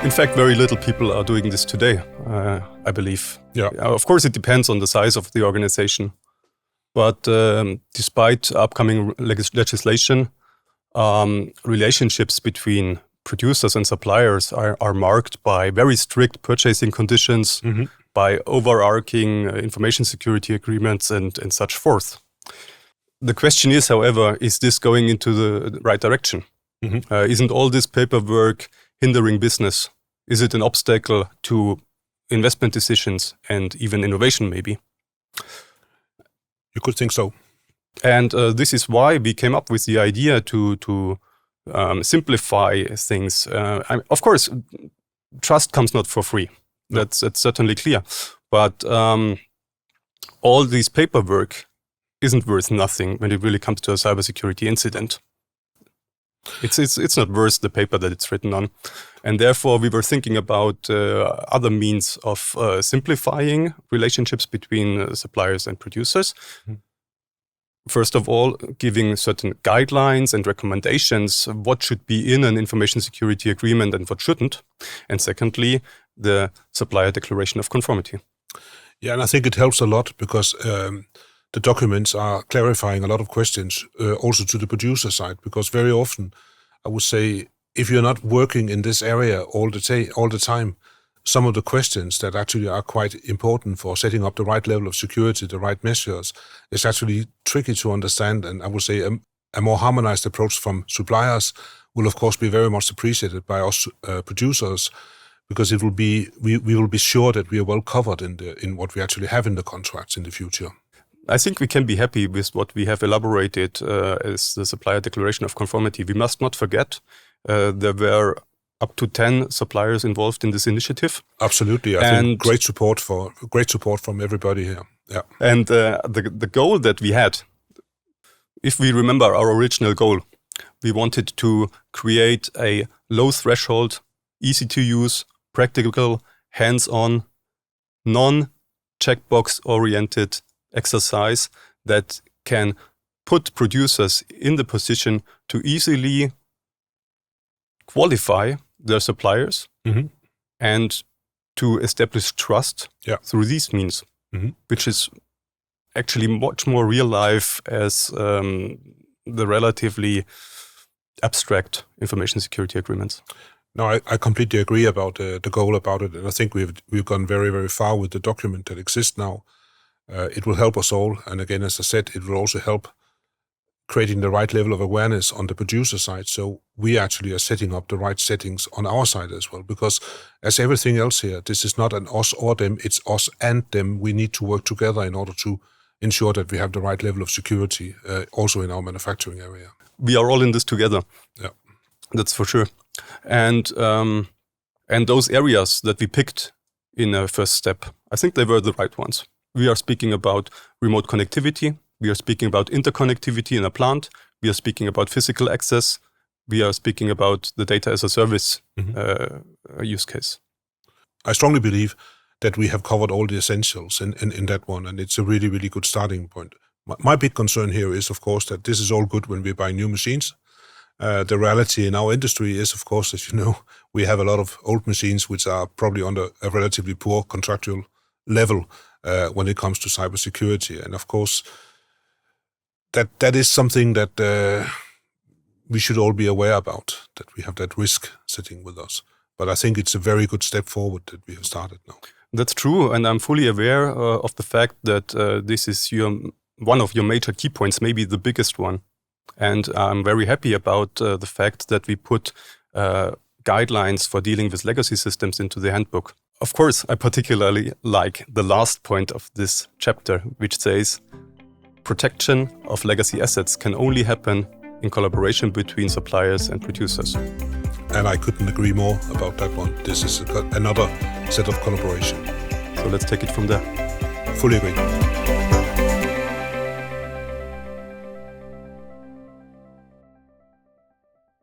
In fact, very little people are doing this today, I believe. Yeah. Of course, it depends on the size of the organization. But despite upcoming legislation, relationships between producers and suppliers are marked by very strict purchasing conditions, by overarching information security agreements and such forth. The question is, however, is this going into the right direction? Isn't all this paperwork hindering business? Is it an obstacle to investment decisions and even innovation, maybe? You could think so. And this is why we came up with the idea to simplify things. Of course, trust comes not for free. That's certainly clear. But all this paperwork isn't worth nothing when it really comes to a cybersecurity incident. It's not worth the paper that it's written on. And therefore, we were thinking about other means of simplifying relationships between suppliers and producers. First of all, giving certain guidelines and recommendations of what should be in an information security agreement and what shouldn't. And secondly, the Supplier Declaration of Conformity. Yeah, and I think it helps a lot because the documents are clarifying a lot of questions also to the producer side, because very often, I would say, if you're not working in this area all the time, some of the questions that actually are quite important for setting up the right level of security, the right measures, is actually tricky to understand. And I would say a more harmonized approach from suppliers will, of course, be very much appreciated by us producers, because it will be we will be sure that we are well covered in what we actually have in the contracts in the future. I think we can be happy with what we have elaborated as the Supplier Declaration of Conformity. We must not forget there were up to 10 suppliers involved in this initiative. Absolutely, I think great support from everybody here. Yeah, and the goal that we had, if we remember our original goal, we wanted to create a low threshold, easy to use, practical, hands-on, non-checkbox oriented exercise that can put producers in the position to easily qualify their suppliers and to establish trust through these means, which is actually much more real life as the relatively abstract information security agreements. No, I completely agree about the goal about it, and I think we've gone very, very far with the document that exists now. It will help us all, and again, as I said, it will also help creating the right level of awareness on the producer side, so we actually are setting up the right settings on our side as well, because as everything else here, this is not an us or them, it's us and them. We need to work together in order to ensure that we have the right level of security also in our manufacturing area. We are all in this together. Yeah, that's for sure. And those areas that we picked in a first step, I think they were the right ones. We are speaking about remote connectivity. We are speaking about interconnectivity in a plant. We are speaking about physical access. We are speaking about the data as a service use case. I strongly believe that we have covered all the essentials in that one, and it's a really, really good starting point. My big concern here is, of course, that this is all good when we buy new machines. The reality in our industry is, of course, as you know, we have a lot of old machines which are probably under a relatively poor contractual level when it comes to cybersecurity. And of course, that is something that we should all be aware about, that we have that risk sitting with us. But I think it's a very good step forward that we have started now. That's true, and I'm fully aware of the fact that this is one of your major key points, maybe the biggest one. And I'm very happy about the fact that we put guidelines for dealing with legacy systems into the handbook. Of course, I particularly like the last point of this chapter, which says, protection of legacy assets can only happen in collaboration between suppliers and producers. And I couldn't agree more about that one. This is another set of collaboration. So let's take it from there. Fully agree.